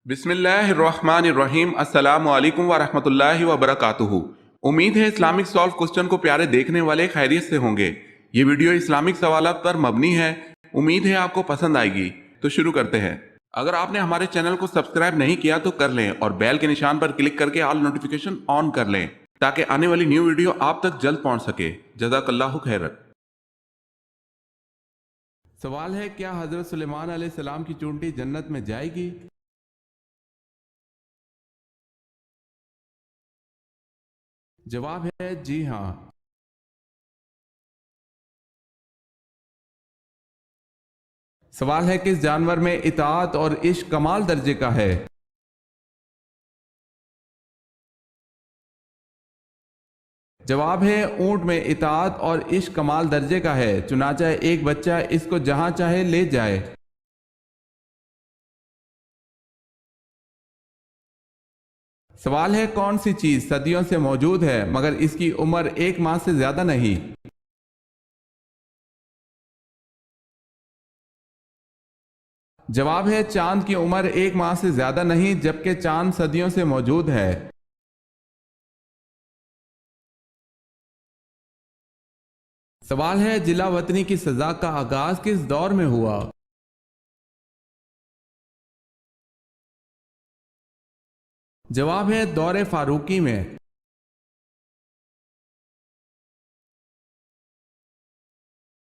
بسم اللہ الرحمن الرحیم السلام علیکم ورحمۃ اللہ وبرکاتہ۔ امید ہے اسلامک سالو کوسچن کو پیارے دیکھنے والے خیریت سے ہوں گے۔ یہ ویڈیو اسلامک سوالات پر مبنی ہے، امید ہے آپ کو پسند آئے گی۔ تو شروع کرتے ہیں۔ اگر آپ نے ہمارے چینل کو سبسکرائب نہیں کیا تو کر لیں اور بیل کے نشان پر کلک کر کے آل نوٹیفیکیشن آن کر لیں تاکہ آنے والی نیو ویڈیو آپ تک جلد پہنچ سکے۔ جزاک اللہ خیر۔ سوال ہے، کیا حضرت سلیمان علیہ السلام کی چونٹی جنت میں جائے گی؟ جواب ہے جی ہاں۔ سوال ہے، کس جانور میں اطاعت اور عشق کمال درجے کا ہے؟ جواب ہے اونٹ میں اطاعت اور عشق کمال درجے کا ہے، چنانچہ ایک بچہ اس کو جہاں چاہے لے جائے۔ سوال ہے، کون سی چیز صدیوں سے موجود ہے مگر اس کی عمر 1 ماہ سے زیادہ نہیں؟ جواب ہے چاند کی عمر 1 ماہ سے زیادہ نہیں، جبکہ چاند صدیوں سے موجود ہے۔ سوال ہے، جلا وطنی کی سزا کا آغاز کس دور میں ہوا؟ جواب ہے دور فاروقی میں۔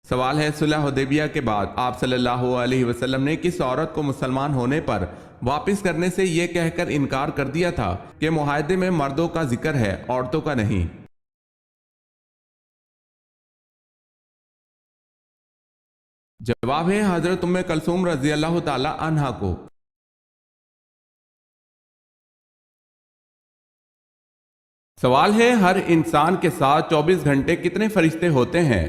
سوال ہے، صلح حدیبیہ کے بعد آپ صلی اللہ علیہ وسلم نے کس عورت کو مسلمان ہونے پر واپس کرنے سے یہ کہہ کر انکار کر دیا تھا کہ معاہدے میں مردوں کا ذکر ہے، عورتوں کا نہیں؟ جواب ہے حضرت ام کلثوم رضی اللہ تعالی عنہا کو۔ سوال ہے، ہر انسان کے ساتھ 24 گھنٹے کتنے فرشتے ہوتے ہیں؟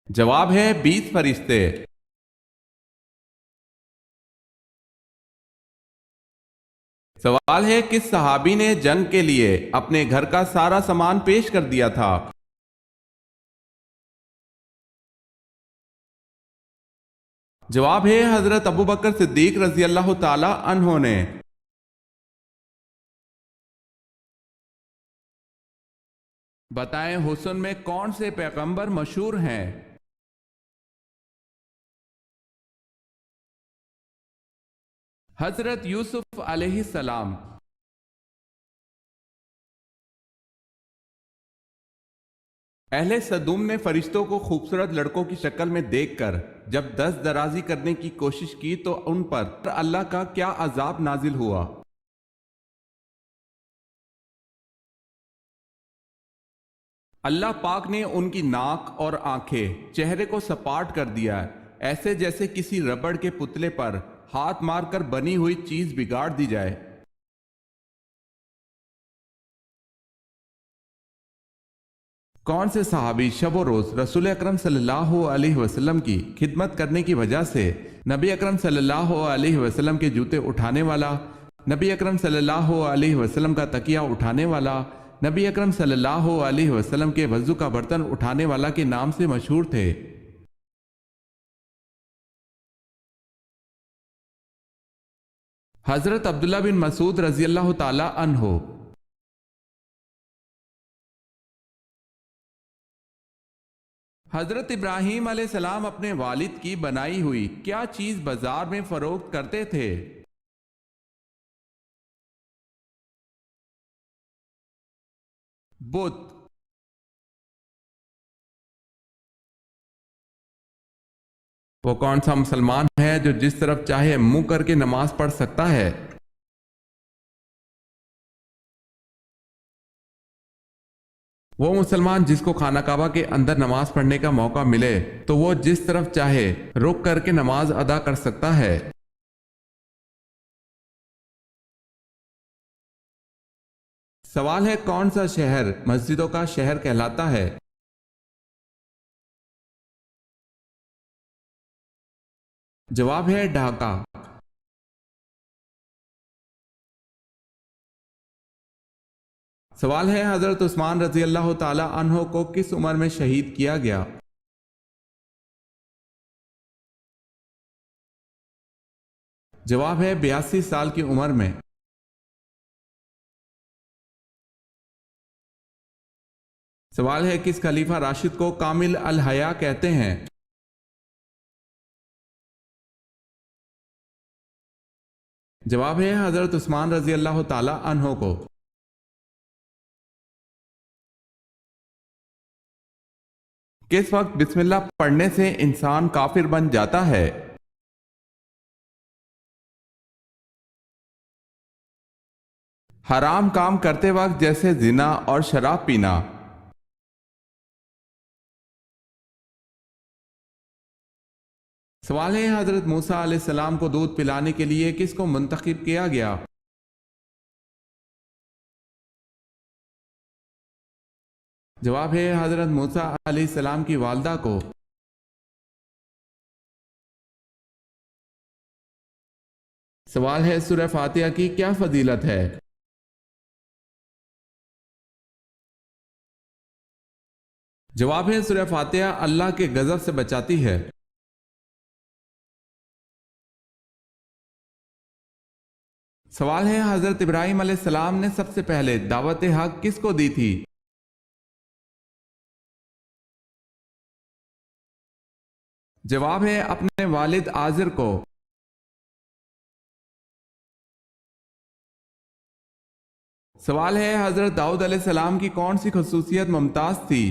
جواب ہے 20 فرشتے۔ سوال ہے، کس صحابی نے جنگ کے لیے اپنے گھر کا سارا سامان پیش کر دیا تھا؟ جواب ہے حضرت ابوبکر صدیق رضی اللہ تعالی عنہ نے۔ بتائیں حسن میں کون سے پیغمبر مشہور ہیں؟ حضرت یوسف علیہ السلام۔ اہل سدوم نے فرشتوں کو خوبصورت لڑکوں کی شکل میں دیکھ کر جب دست درازی کرنے کی کوشش کی تو ان پر اللہ کا کیا عذاب نازل ہوا؟ اللہ پاک نے ان کی ناک اور آنکھیں، چہرے کو سپاٹ کر دیا، ایسے جیسے کسی ربڑ کے پتلے پر ہاتھ مار کر بنی ہوئی چیز بگاڑ دی جائے۔ کون سے صحابی شب و روز رسول اکرم صلی اللہ علیہ وسلم کی خدمت کرنے کی وجہ سے نبی اکرم صلی اللہ علیہ وسلم کے جوتے اٹھانے والا، نبی اکرم صلی اللہ علیہ وسلم کا تکیہ اٹھانے والا، نبی اکرم صلی اللہ علیہ وسلم کے وضو کا برتن اٹھانے والا کے نام سے مشہور تھے؟ حضرت عبداللہ بن مسعود رضی اللہ تعالی عنہ۔ حضرت ابراہیم علیہ السلام اپنے والد کی بنائی ہوئی کیا چیز بازار میں فروخت کرتے تھے؟ بت۔ وہ کون سا مسلمان ہے جو جس طرف چاہے منہ کر کے نماز پڑھ سکتا ہے؟ وہ مسلمان جس کو خانہ کعبہ کے اندر نماز پڑھنے کا موقع ملے تو وہ جس طرف چاہے رک کر کے نماز ادا کر سکتا ہے۔ سوال ہے، کون سا شہر مسجدوں کا شہر کہلاتا ہے؟ جواب ہے ڈھاکہ۔ سوال ہے، حضرت عثمان رضی اللہ تعالی عنہ کو کس عمر میں شہید کیا گیا؟ جواب ہے 82 سال کی عمر میں۔ سوال ہے کس خلیفہ راشد کو کامل الحیا کہتے ہیں؟ جواب ہے حضرت عثمان رضی اللہ تعالی عنہ کو۔ کس وقت بسم اللہ پڑھنے سے انسان کافر بن جاتا ہے؟ حرام کام کرتے وقت جیسے زنا اور شراب پینا۔ سوال ہے حضرت موسیٰ علیہ السلام کو دودھ پلانے کے لیے کس کو منتخب کیا گیا؟ جواب ہے حضرت موسیٰ علیہ السلام کی والدہ کو۔ سوال ہے سورہ فاتحہ کی کیا فضیلت ہے؟ جواب ہے سورہ فاتحہ اللہ کے غضب سے بچاتی ہے۔ سوال ہے حضرت ابراہیم علیہ السلام نے سب سے پہلے دعوت حق کس کو دی تھی؟ جواب ہے اپنے والد آزر کو۔ سوال ہے حضرت داؤد علیہ السلام کی کون سی خصوصیت ممتاز تھی؟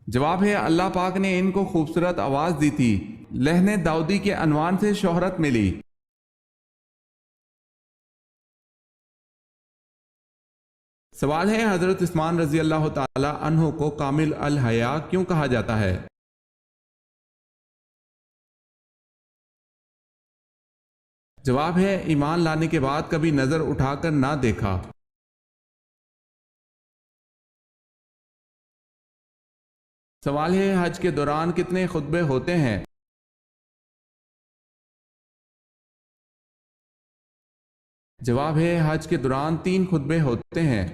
جواب ہے اللہ پاک نے ان کو خوبصورت آواز دی تھی، لہن داؤدی کے عنوان سے شہرت ملی۔ سوال ہے حضرت عثمان رضی اللہ تعالی عنہ کو کامل الحیا کیوں کہا جاتا ہے؟ جواب ہے ایمان لانے کے بعد کبھی نظر اٹھا کر نہ دیکھا۔ سوال ہے حج کے دوران کتنے خطبے ہوتے ہیں؟ جواب ہے حج کے دوران 3 خطبے ہوتے ہیں۔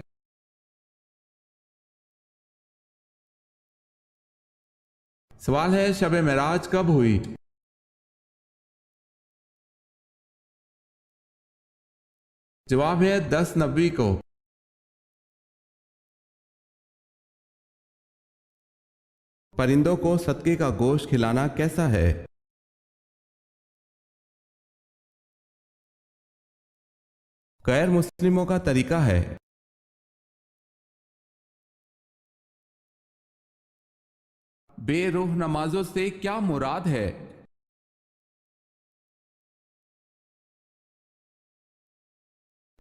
سوال ہے شب معراج کب ہوئی؟ جواب ہے 10 نوی کو۔ پرندوں کو صدقے کا گوشت کھلانا کیسا ہے؟ غیر مسلموں کا طریقہ ہے۔ بے روح نمازوں سے کیا مراد ہے؟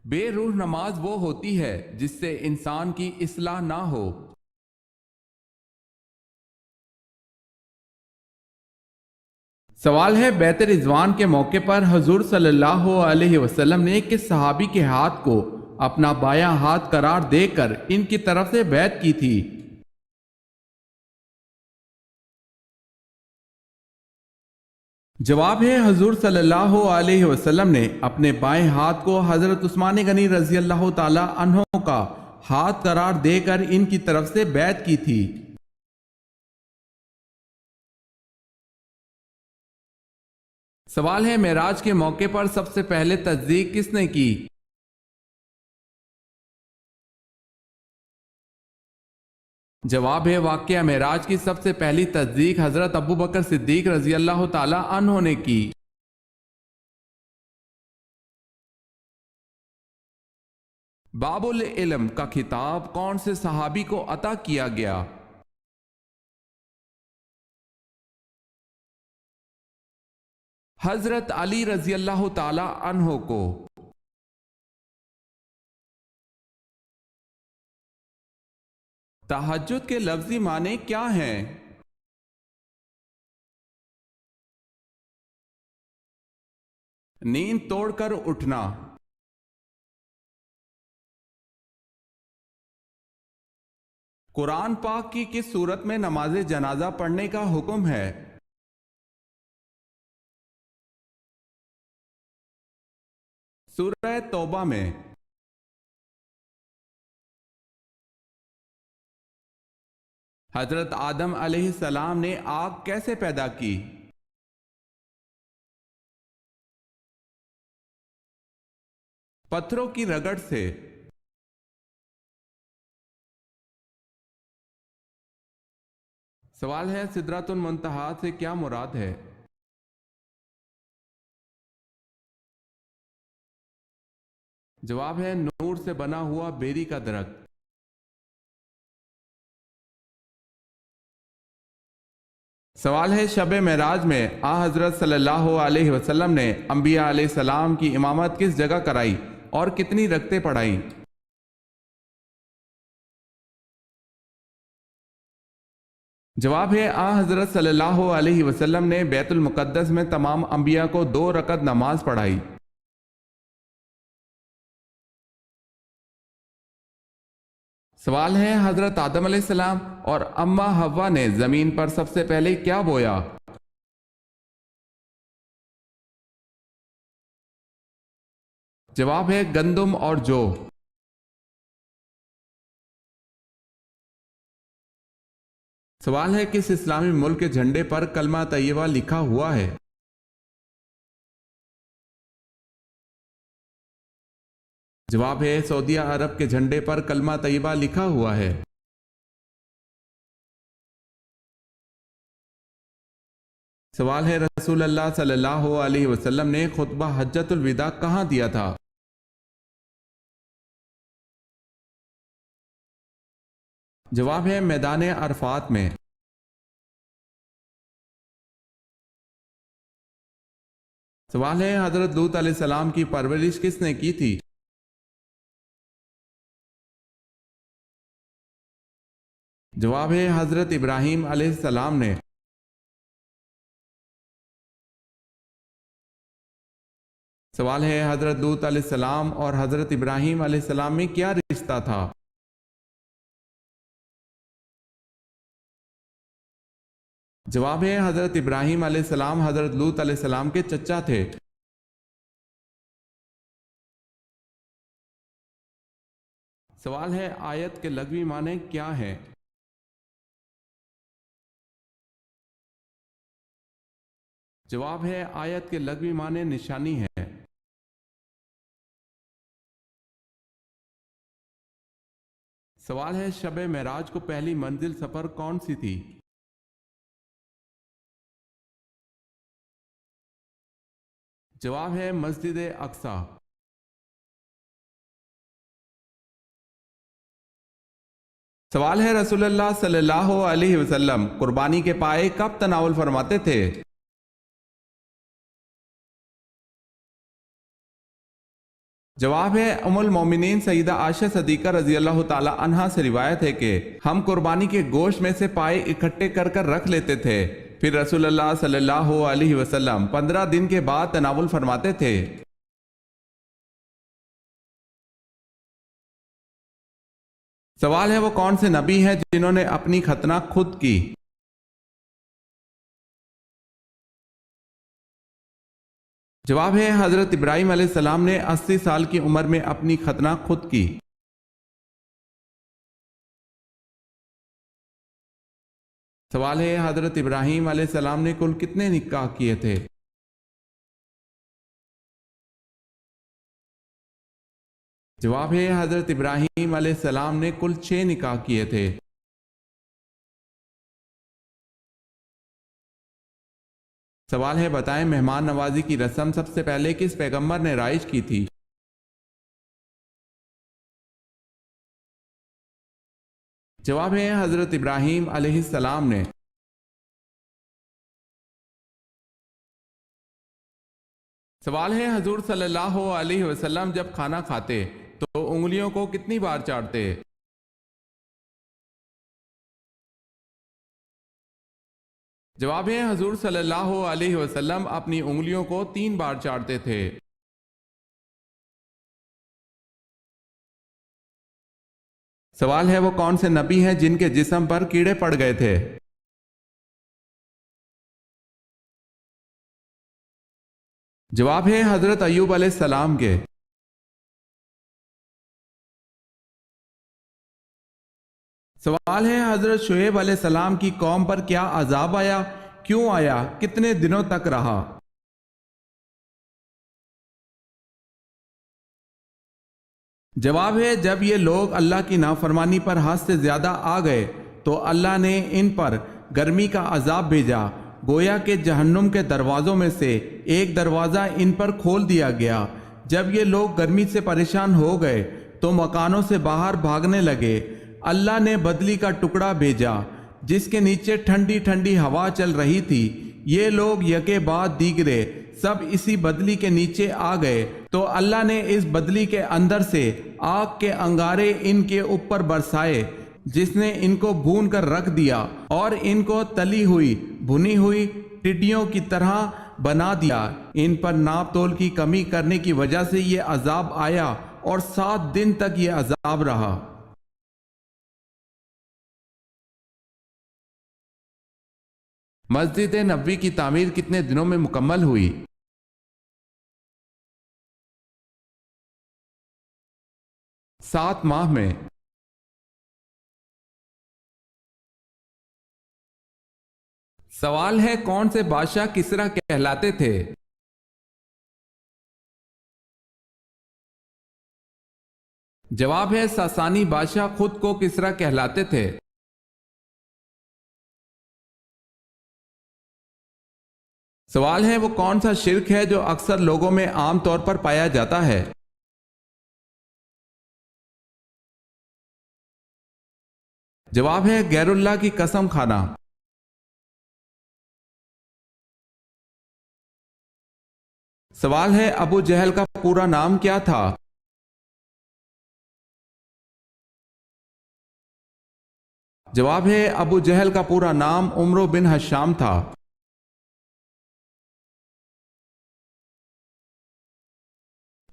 بے روح نماز وہ ہوتی ہے جس سے انسان کی اصلاح نہ ہو۔ سوال ہے بیعت رضوان کے موقع پر حضور صلی اللہ علیہ وسلم نے کس صحابی کے ہاتھ کو اپنا بایاں ہاتھ قرار دے کر ان کی طرف سے بیعت کی تھی؟ جواب ہے حضور صلی اللہ علیہ وسلم نے اپنے بائیں ہاتھ کو حضرت عثمان غنی رضی اللہ تعالی عنہ کا ہاتھ قرار دے کر ان کی طرف سے بیعت کی تھی۔ سوال ہے معراج کے موقع پر سب سے پہلے تصدیق کس نے کی؟ جواب ہے واقعہ معراج کی سب سے پہلی تصدیق حضرت ابو بکر صدیق رضی اللہ تعالی عنہ نے کی۔ باب العلم کا خطاب کون سے صحابی کو عطا کیا گیا؟ حضرت علی رضی اللہ تعالی عنہ کو۔ تہجد کے لفظی معنی کیا ہیں؟ نیند توڑ کر اٹھنا۔ قرآن پاک کی کس صورت میں نماز جنازہ پڑھنے کا حکم ہے؟ سورہ توبہ میں۔ حضرت آدم علیہ السلام نے آگ کیسے پیدا کی؟ پتھروں کی رگڑ سے۔ سوال ہے سدرۃ المنتہا سے کیا مراد ہے؟ جواب ہے نور سے بنا ہوا بیری کا درخت۔ سوال ہے شب معراج میں حضرت صلی اللہ علیہ وسلم نے انبیاء علیہ السلام کی امامت کس جگہ کرائی اور کتنی رکعتیں پڑھائیں؟ جواب ہے حضرت صلی اللہ علیہ وسلم نے بیت المقدس میں تمام انبیاء کو 2 رکعت نماز پڑھائی۔ سوال ہے حضرت آدم علیہ السلام اور اماں حوا نے زمین پر سب سے پہلے کیا بویا؟ جواب ہے گندم اور جو۔ سوال ہے کس اسلامی ملک کے جھنڈے پر کلمہ طیبہ لکھا ہوا ہے؟ جواب ہے سعودیہ عرب کے جھنڈے پر کلمہ طیبہ لکھا ہوا ہے۔ سوال ہے رسول اللہ صلی اللہ علیہ وسلم نے خطبہ حجۃ الوداع کہاں دیا تھا؟ جواب ہے میدان عرفات میں۔ سوال ہے حضرت لوط علیہ السلام کی پرورش کس نے کی تھی؟ جواب ہے حضرت ابراہیم علیہ السلام نے۔ سوال ہے حضرت لوط علیہ السلام اور حضرت ابراہیم علیہ السلام میں کیا رشتہ تھا؟ جواب ہے حضرت ابراہیم علیہ السلام حضرت لوط علیہ السلام کے چچا تھے۔ سوال ہے آیت کے لغوی معنی کیا ہیں؟ جواب ہے آیت کے لغوی معنی نشانی ہے۔ سوال ہے شب معراج کو پہلی منزل سفر کون سی تھی؟ جواب ہے مسجد اقصی۔ سوال ہے رسول اللہ صلی اللہ علیہ وسلم قربانی کے پائے کب تناول فرماتے تھے؟ جواب ہے ام المومنین سیدہ عائشہ صدیقہ رضی اللہ تعالی عنہا سے روایت ہے کہ ہم قربانی کے گوشت میں سے پائے اکٹھے کر کر رکھ لیتے تھے، پھر رسول اللہ صلی اللہ علیہ وسلم 15 دن کے بعد تناول فرماتے تھے۔ سوال ہے وہ کون سے نبی ہیں جنہوں نے اپنی ختنہ خود کی؟ جواب ہے حضرت ابراہیم علیہ السلام نے 80 سال کی عمر میں اپنی ختنہ خود کی۔ سوال ہے حضرت ابراہیم علیہ السلام نے کل کتنے نکاح کیے تھے؟ جواب ہے حضرت ابراہیم علیہ السلام نے کل 6 نکاح کیے تھے۔ سوال ہے بتائیں مہمان نوازی کی رسم سب سے پہلے کس پیغمبر نے رائج کی تھی؟ جواب ہے حضرت ابراہیم علیہ السلام نے۔ سوال ہے حضور صلی اللہ علیہ وسلم جب کھانا کھاتے تو انگلیوں کو کتنی بار چاٹتے؟ جواب ہے حضور صلی اللہ علیہ وسلم اپنی انگلیوں کو 3 بار چاٹتے تھے۔ سوال ہے وہ کون سے نبی ہیں جن کے جسم پر کیڑے پڑ گئے تھے؟ جواب ہے حضرت ایوب علیہ السلام کے۔ سوال ہے حضرت شعیب علیہ السلام کی قوم پر کیا عذاب آیا، کیوں آیا، کتنے دنوں تک رہا؟ جواب ہے جب یہ لوگ اللہ کی نافرمانی پر حد سے زیادہ آ گئے تو اللہ نے ان پر گرمی کا عذاب بھیجا، گویا کہ جہنم کے دروازوں میں سے ایک دروازہ ان پر کھول دیا گیا۔ جب یہ لوگ گرمی سے پریشان ہو گئے تو مکانوں سے باہر بھاگنے لگے۔ اللہ نے بدلی کا ٹکڑا بھیجا جس کے نیچے ٹھنڈی ٹھنڈی ہوا چل رہی تھی۔ یہ لوگ یکے بعد دیگرے سب اسی بدلی کے نیچے آ گئے تو اللہ نے اس بدلی کے اندر سے آگ کے انگارے ان کے اوپر برسائے جس نے ان کو بھون کر رکھ دیا اور ان کو تلی ہوئی بھنی ہوئی ٹڈیوں کی طرح بنا دیا۔ ان پر ناپ تول کی کمی کرنے کی وجہ سے یہ عذاب آیا اور 7 دن تک یہ عذاب رہا۔ مسجد نبوی کی تعمیر کتنے دنوں میں مکمل ہوئی؟ 7 ماہ میں۔ سوال ہے کون سے بادشاہ کسریٰ کہلاتے تھے؟ جواب ہے ساسانی بادشاہ خود کو کسریٰ کہلاتے تھے۔ سوال ہے وہ کون سا شرک ہے جو اکثر لوگوں میں عام طور پر پایا جاتا ہے؟ جواب ہے غیر اللہ کی قسم کھانا۔ سوال ہے ابو جہل کا پورا نام کیا تھا؟ جواب ہے ابو جہل کا پورا نام عمرو بن ہشام تھا۔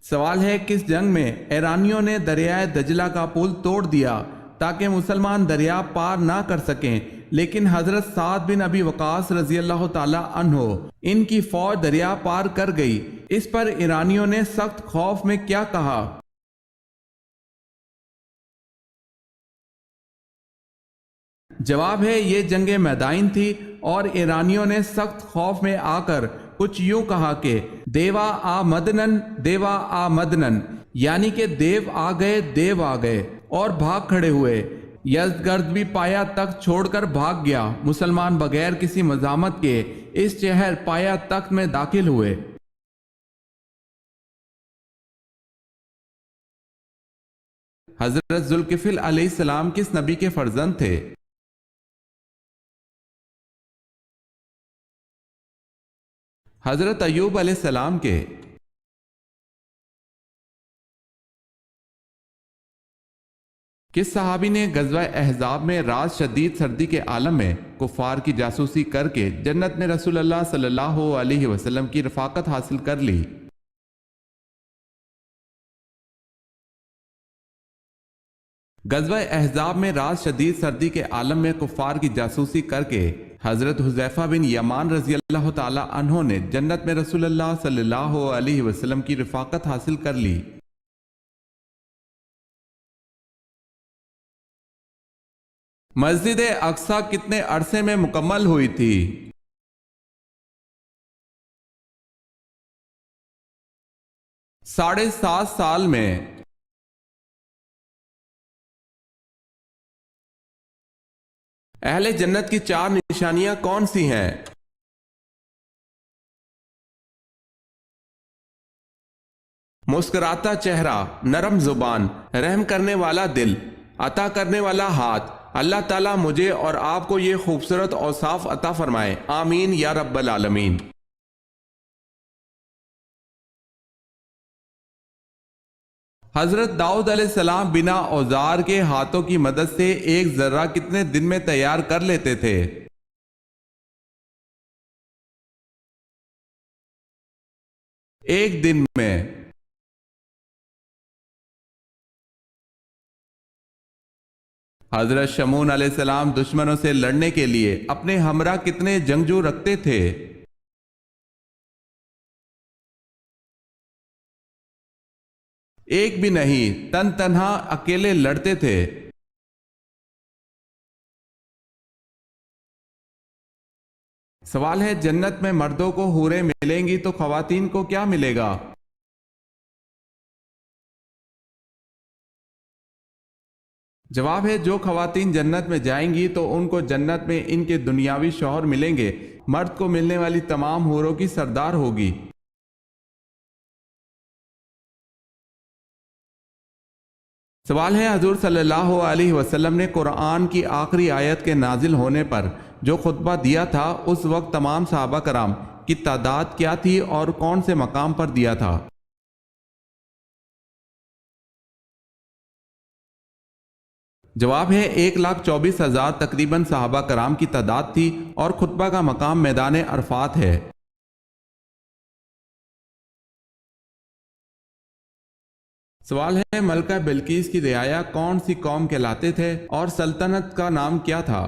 سوال ہے کس جنگ میں ایرانیوں نے دریائے دجلہ کا پل توڑ دیا تاکہ مسلمان دریا پار نہ کر سکیں، لیکن حضرت سعد بن ابی وقاص رضی اللہ تعالی عنہ ان کی فوج دریا پار کر گئی؟ اس پر ایرانیوں نے سخت خوف میں کیا کہا؟ جواب ہے یہ جنگ میدائن تھی اور ایرانیوں نے سخت خوف میں آ کر کچھ یوں کہا کہ دیوا آ مدنن، دیوا آ مدنن، یعنی کہ دیو آ گئے، دیو آ گئے، اور بھاگ کھڑے ہوئے۔ یزدگرد بھی پایا تخت چھوڑ کر بھاگ گیا۔ مسلمان بغیر کسی مزاحمت کے اس شہر پایا تخت میں داخل ہوئے۔ حضرت ذوالکفل علیہ السلام کس نبی کے فرزند تھے؟ حضرت ایوب علیہ السلام کے۔ کس صحابی نے غزوہ احزاب میں رات شدید سردی کے عالم میں کفار کی جاسوسی کر کے جنت میں رسول اللہ صلی اللہ علیہ وسلم کی رفاقت حاصل کر لی؟ غزوہ احزاب میں رات شدید سردی کے عالم میں کفار کی جاسوسی کر کے حضرت حذیفہ بن یمان رضی اللہ تعالی عنہ نے جنت میں رسول اللہ صلی اللہ علیہ وسلم کی رفاقت حاصل کر لی۔ مسجد اقصی کتنے عرصے میں مکمل ہوئی تھی؟ 7.5 سال میں۔ اہل جنت کی 4 نشانیاں کون سی ہیں؟ مسکراتا چہرہ، نرم زبان، رحم کرنے والا دل، عطا کرنے والا ہاتھ۔ اللہ تعالیٰ مجھے اور آپ کو یہ خوبصورت اوصاف عطا فرمائے، آمین یا رب العالمین۔ حضرت داؤد علیہ السلام بنا اوزار کے ہاتھوں کی مدد سے ایک ذرہ کتنے دن میں تیار کر لیتے تھے؟ 1 دن میں۔ حضرت شمعون علیہ السلام دشمنوں سے لڑنے کے لیے اپنے ہمراہ کتنے جنگجو رکھتے تھے؟ 1 بھی نہیں، تن تنہا اکیلے لڑتے تھے۔ سوال ہے جنت میں مردوں کو حوریں ملیں گی تو خواتین کو کیا ملے گا؟ جواب ہے جو خواتین جنت میں جائیں گی تو ان کو جنت میں ان کے دنیاوی شوہر ملیں گے، مرد کو ملنے والی تمام حوروں کی سردار ہوگی۔ سوال ہے حضور صلی اللہ علیہ وسلم نے قرآن کی آخری آیت کے نازل ہونے پر جو خطبہ دیا تھا اس وقت تمام صحابہ کرام کی تعداد کیا تھی اور کون سے مقام پر دیا تھا؟ جواب ہے 1,24,000 تقریباً صحابہ کرام کی تعداد تھی اور خطبہ کا مقام میدان عرفات ہے۔ سوال ہے ملکہ بلقیس کی رعایا کون سی قوم کہلاتے تھے اور سلطنت کا نام کیا تھا؟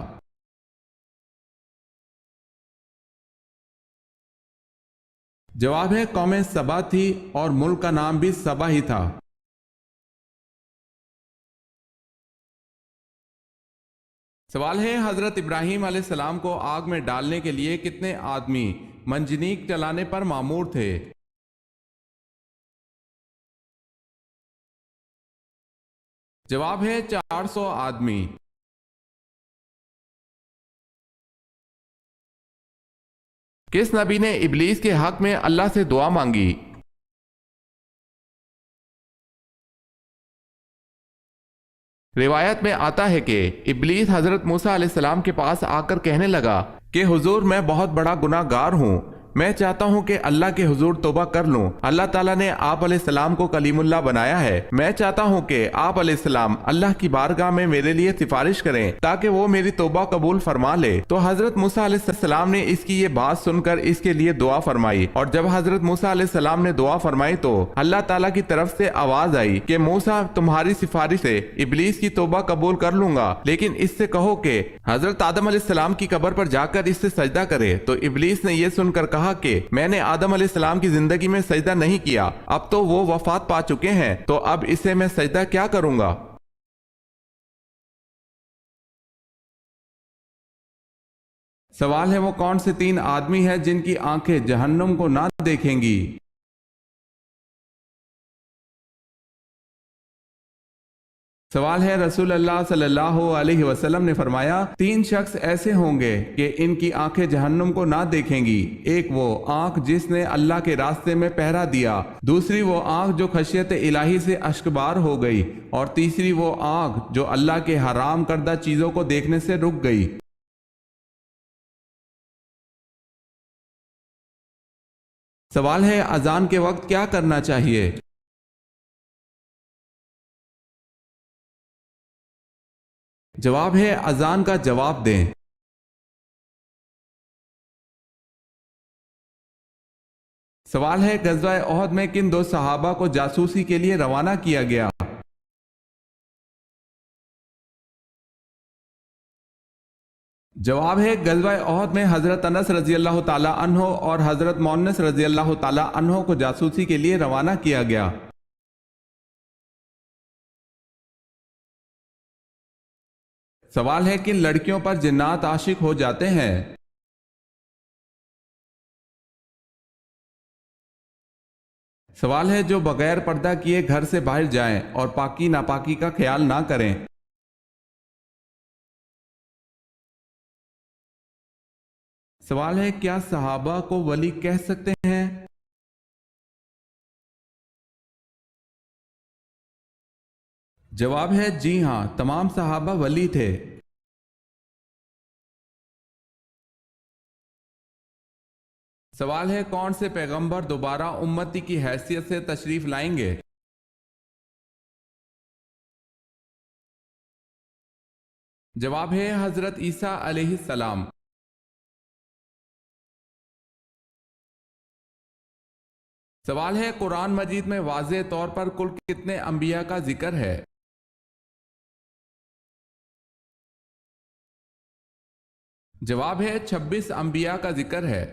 جواب ہے قوم سبا تھی اور ملک کا نام بھی سبا ہی تھا۔ سوال ہے حضرت ابراہیم علیہ السلام کو آگ میں ڈالنے کے لیے کتنے آدمی منجنیق چلانے پر مامور تھے؟ جواب ہے 400 آدمی۔ کس نبی نے ابلیس کے حق میں اللہ سے دعا مانگی؟ روایت میں آتا ہے کہ ابلیس حضرت موسیٰ علیہ السلام کے پاس آ کر کہنے لگا کہ حضور میں بہت بڑا گناہ گار ہوں، میں چاہتا ہوں کہ اللہ کے حضور توبہ کر لوں۔ اللہ تعالیٰ نے آپ علیہ السلام کو کلیم اللہ بنایا ہے، میں چاہتا ہوں کہ آپ علیہ السلام اللہ کی بارگاہ میں میرے لیے سفارش کریں تاکہ وہ میری توبہ قبول فرما لے۔ تو حضرت موسیٰ علیہ السلام نے اس کی یہ بات سن کر اس کے لیے دعا فرمائی، اور جب حضرت موسیٰ علیہ السلام نے دعا فرمائی تو اللہ تعالیٰ کی طرف سے آواز آئی کہ موسیٰ تمہاری سفارش سے ابلیس کی توبہ قبول کر لوں گا، لیکن اس سے کہو کہ حضرت آدم علیہ السلام کی قبر پر جا کر اس سے سجدہ کرے۔ تو ابلیس نے یہ سن کر کہا کہ میں نے آدم علیہ السلام کی زندگی میں سجدہ نہیں کیا، اب تو وہ وفات پا چکے ہیں، تو اب اسے میں سجدہ کیا کروں گا؟ سوال ہے وہ کون سے 3 آدمی ہیں جن کی آنکھیں جہنم کو نہ دیکھیں گی؟ سوال ہے رسول اللہ صلی اللہ علیہ وسلم نے فرمایا 3 شخص ایسے ہوں گے کہ ان کی آنکھیں جہنم کو نہ دیکھیں گی، ایک وہ آنکھ جس نے اللہ کے راستے میں پہرا دیا، دوسری وہ آنکھ جو خشیت الہی سے اشکبار ہو گئی، اور تیسری وہ آنکھ جو اللہ کے حرام کردہ چیزوں کو دیکھنے سے رک گئی۔ سوال ہے اذان کے وقت کیا کرنا چاہیے؟ جواب ہے اذان کا جواب دیں۔ سوال ہے غزوہ احد میں کن 2 صحابہ کو جاسوسی کے لیے روانہ کیا گیا؟ جواب ہے غزوہ احد میں حضرت انس رضی اللہ تعالی عنہ اور حضرت مونس رضی اللہ تعالی عنہ کو جاسوسی کے لیے روانہ کیا گیا۔ سوال ہے کن لڑکیوں پر جنات عاشق ہو جاتے ہیں؟ سوال ہے جو بغیر پردہ کیے گھر سے باہر جائیں اور پاکی ناپاکی کا خیال نہ کریں۔ سوال ہے کیا صحابہ کو ولی کہہ سکتے ہیں؟ جواب ہے جی ہاں، تمام صحابہ ولی تھے۔ سوال ہے کون سے پیغمبر دوبارہ امتی کی حیثیت سے تشریف لائیں گے؟ جواب ہے حضرت عیسیٰ علیہ السلام۔ سوال ہے قرآن مجید میں واضح طور پر کل کتنے انبیاء کا ذکر ہے؟ جواب ہے 26 انبیاء کا ذکر ہے۔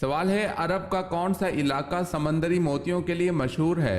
سوال ہے عرب کا کون سا علاقہ سمندری موتیوں کے لیے مشہور ہے؟